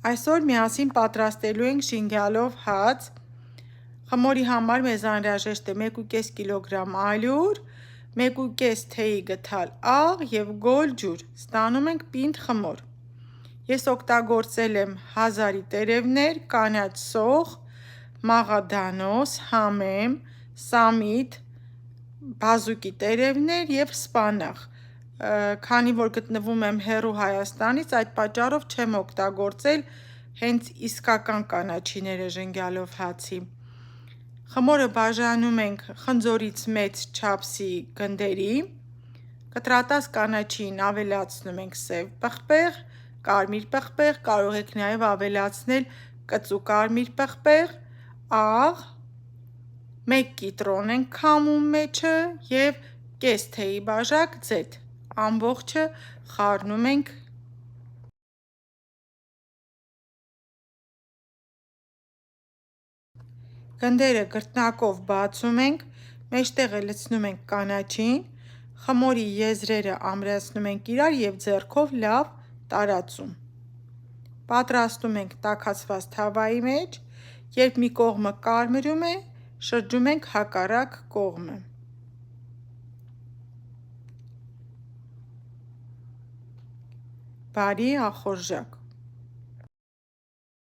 Այսօր միասին պատրաստելու ենք շինգյալով հաց։ Խմորի համար մեզ անհրաժեշտ է 1,5 կգ ալյուր, 1,5 թեյի գթալ աղ և գոլ ջուր։ Ստանում ենք պինդ խմոր։ Ես օգտագործել եմ հազարի տերևներ, կանաչ սոխ, մաղադանոս, համեմ, սամիտ, բազուկի տերևներ և սպանաղ։ Քանի որ գտնվում եմ հեռու Հայաստանից, այդ պատճառով չեմ օգտագործել հենց իսկական կանաչիները ժենգյալով հացի։ Խմորը բաժանում ենք խնձորից մեծ չափսի գնդերի։ Կտրատած կանաչիին ավելացնում ենք սև պղպեղ, կարմիր պղպեղ, կարող եք նաև ավելացնել կծու կարմիր պղպեղ, աղ, 1 կիտրոն ենք քամում մեջը և կես թեյի բաժակ ձեթ։ Ամբողջը խառնում ենք։ Գնդերը գրտնակով բացում ենք, մեջտեղը լցնում ենք կանաչին, խմորի եզրերը ամրացնում ենք իրար և ձեռքով լավ տարածում։ Պատրաստում ենք տաքացված թավայի մեջ, երբ մի կողմը կարմրում է, շրջում ենք հակառակ կողմը։ Բարի ախորժակ։